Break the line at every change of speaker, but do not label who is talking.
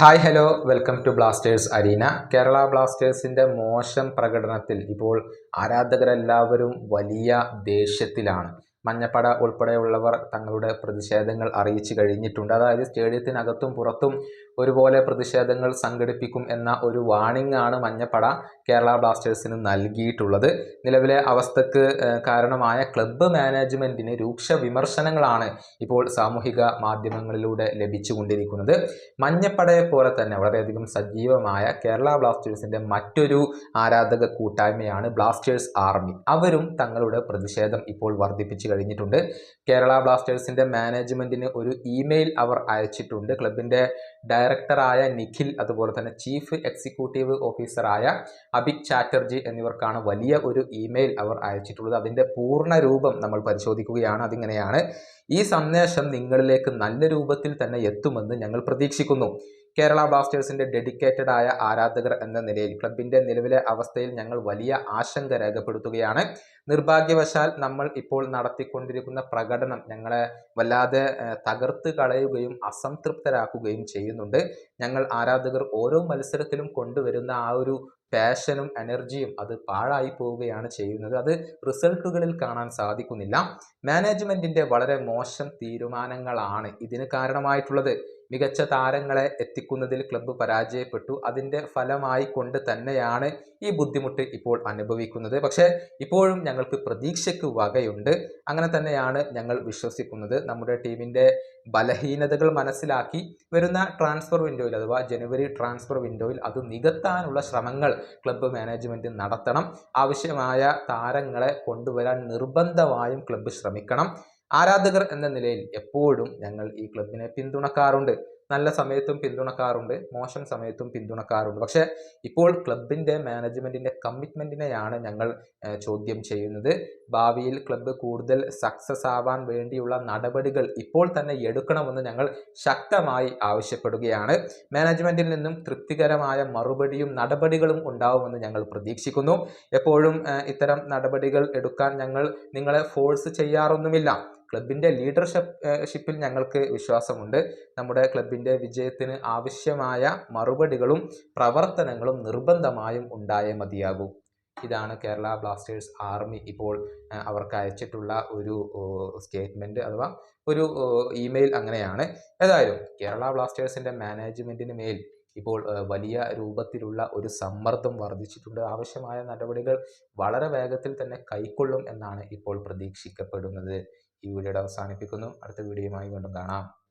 Hi hello welcome to Blasters arena. Kerala ബ്ലാസ്റ്റേഴ്സിന്റെ മോശം പ്രകടനത്തിൽ ഇപ്പോൾ ആരാധകരെല്ലാവരും വലിയ ദേഷ്യത്തിലാണ്. മഞ്ഞപ്പട ഉൾപ്പെടെയുള്ളവർ തങ്ങളുടെ പ്രതിഷേധങ്ങൾ അറിയിച്ചു കഴിഞ്ഞിട്ടുണ്ട്. അതായത് സ്റ്റേഡിയത്തിനകത്തും പുറത്തും ഒരുപോലെ പ്രതിഷേധങ്ങൾ സംഘടിപ്പിക്കും എന്ന ഒരു വാണിംഗ് ആണ് മഞ്ഞപ്പട കേരള ബ്ലാസ്റ്റേഴ്സിന് നൽകിയിട്ടുള്ളത്. നിലവിലെ അവസ്ഥക്ക് കാരണമായ ക്ലബ്ബ് മാനേജ്മെന്റിന് രൂക്ഷ വിമർശനങ്ങളാണ് ഇപ്പോൾ സാമൂഹിക മാധ്യമങ്ങളിലൂടെ ലഭിച്ചുകൊണ്ടിരിക്കുന്നത്. മഞ്ഞപ്പടയെ പോലെ തന്നെ വളരെയധികം സജീവമായ കേരള ബ്ലാസ്റ്റേഴ്സിന്റെ മറ്റൊരു ആരാധക കൂട്ടായ്മയാണ് ബ്ലാസ്റ്റേഴ്സ് ആർമി. അവരും തങ്ങളുടെ പ്രതിഷേധം ഇപ്പോൾ വർദ്ധിപ്പിച്ചു കഴിഞ്ഞിട്ടുണ്ട്. കേരള ബ്ലാസ്റ്റേഴ്സിന്റെ മാനേജ്മെന്റിന് ഒരു ഇമെയിൽ അവർ അയച്ചിട്ടുണ്ട്. ക്ലബിന്റെ ഡയറക്ടറായ നിഖിൽ, അതുപോലെ തന്നെ ചീഫ് എക്സിക്യൂട്ടീവ് ഓഫീസറായ അഭിക് ചാറ്റർജി എന്നിവർക്കാണ് വലിയ ഒരു ഇമെയിൽ അവർ അയച്ചിട്ടുള്ളത്. അതിന്റെ പൂർണ്ണ രൂപം നമ്മൾ പരിശോധിക്കുകയാണ്. അതിങ്ങനെയാണ്: ഈ സന്ദേശം നിങ്ങളിലേക്ക് നല്ല രൂപത്തിൽ തന്നെ എത്തുമെന്ന് ഞങ്ങൾ പ്രതീക്ഷിക്കുന്നു. കേരള ബ്ലാസ്റ്റേഴ്സിന്റെ ഡെഡിക്കേറ്റഡ് ആയ ആരാധകർ എന്ന നിലയിൽ ക്ലബിന്റെ നിലവിലെ അവസ്ഥയിൽ ഞങ്ങൾ വലിയ ആശങ്ക രേഖപ്പെടുത്തുകയാണ്. നിർഭാഗ്യവശാൽ നമ്മൾ ഇപ്പോൾ നടത്തിക്കൊണ്ടിരിക്കുന്ന പ്രകടനം ഞങ്ങളെ വല്ലാതെ തകർത്ത് കളയുകയും അസംതൃപ്തരാക്കുകയും ചെയ്യുന്നുണ്ട്. ഞങ്ങൾ ആരാധകർ ഓരോ മത്സരത്തിലും കൊണ്ടുവരുന്ന ആ ഒരു പാഷനും എനർജിയും അത് പാഴായി പോവുകയാണ് ചെയ്യുന്നത്. അത് റിസൾട്ടുകളിൽ കാണാൻ സാധിക്കുന്നില്ല. മാനേജ്മെന്റിന്റെ വളരെ മോശം തീരുമാനങ്ങളാണ് ഇതിന് കാരണമായിട്ടുള്ളത്. മികച്ച താരങ്ങളെ എത്തിക്കുന്നതിൽ ക്ലബ്ബ് പരാജയപ്പെട്ടു. അതിൻ്റെ ഫലമായി കൊണ്ട് തന്നെയാണ് ഈ ബുദ്ധിമുട്ട് ഇപ്പോൾ അനുഭവിക്കുന്നത്. പക്ഷേ ഇപ്പോഴും ഞങ്ങൾക്ക് പ്രതീക്ഷയ്ക്ക് വകയുണ്ട്. അങ്ങനെ തന്നെയാണ് ഞങ്ങൾ വിശ്വസിക്കുന്നത്. നമ്മുടെ ടീമിൻ്റെ ബലഹീനതകൾ മനസ്സിലാക്കി വരുന്ന ട്രാൻസ്ഫർ വിൻഡോയിൽ, അഥവാ ജനുവരി ട്രാൻസ്ഫർ വിൻഡോയിൽ അത് നികത്താനുള്ള ശ്രമങ്ങൾ ക്ലബ്ബ് മാനേജ്മെന്റ് നടത്തണം. ആവശ്യമായ താരങ്ങളെ കൊണ്ടുവരാൻ നിർബന്ധമായും ക്ലബ്ബ് ശ്രമിക്കണം. ആരാധകർ എന്ന നിലയിൽ എപ്പോഴും ഞങ്ങൾ ഈ ക്ലബിനെ പിന്തുണക്കാറുണ്ട്. നല്ല സമയത്തും പിന്തുണക്കാറുണ്ട്, മോശം സമയത്തും പിന്തുണക്കാറുണ്ട്. പക്ഷേ ഇപ്പോൾ ക്ലബിൻ്റെ മാനേജ്മെന്റിന്റെ കമ്മിറ്റ്മെന്റിനെയാണ് ഞങ്ങൾ ചോദ്യം ചെയ്യുന്നത്. ഭാവിയിൽ ക്ലബ്ബ് കൂടുതൽ സക്സസ് ആവാൻ വേണ്ടിയുള്ള നടപടികൾ ഇപ്പോൾ തന്നെ എടുക്കണമെന്ന് ഞങ്ങൾ ശക്തമായി ആവശ്യപ്പെടുകയാണ്. മാനേജ്മെന്റിൽ നിന്നും തൃപ്തികരമായ മറുപടിയും നടപടികളും ഉണ്ടാവുമെന്ന് ഞങ്ങൾ പ്രതീക്ഷിക്കുന്നു. എപ്പോഴും ഇത്തരം നടപടികൾ എടുക്കാൻ ഞങ്ങൾ നിങ്ങളെ ഫോഴ്സ് ചെയ്യാറൊന്നുമില്ല. ക്ലബിൻ്റെ ലീഡർഷിപ്പിൽ ഞങ്ങൾക്ക് വിശ്വാസമുണ്ട്. നമ്മുടെ ക്ലബിൻ്റെ വിജയത്തിന് ആവശ്യമായ മറുപടികളും പ്രവർത്തനങ്ങളും നിർബന്ധമായും ഉണ്ടായേ മതിയാകൂ. ഇതാണ് കേരള ബ്ലാസ്റ്റേഴ്സ് ആർമി ഇപ്പോൾ അവർക്ക് അയച്ചിട്ടുള്ള ഒരു സ്റ്റേറ്റ്മെൻറ്റ്, അഥവാ ഒരു ഇമെയിൽ അങ്ങനെയാണ്. ഏതായാലും കേരള ബ്ലാസ്റ്റേഴ്സിൻ്റെ മാനേജ്മെൻറ്റിന് മേൽ ഇപ്പോൾ വലിയ രൂപത്തിലുള്ള ഒരു സമ്മർദ്ദം വർദ്ധിച്ചിട്ടുണ്ട്. ആവശ്യമായ നടപടികൾ വളരെ വേഗത്തിൽ തന്നെ കൈക്കൊള്ളും എന്നാണ് ഇപ്പോൾ പ്രതീക്ഷിക്കപ്പെടുന്നത്. ഈ വീഡിയോയുടെ അവസാനിപ്പിക്കുന്നു. അടുത്ത വീഡിയോയുമായി വീണ്ടും കാണാം.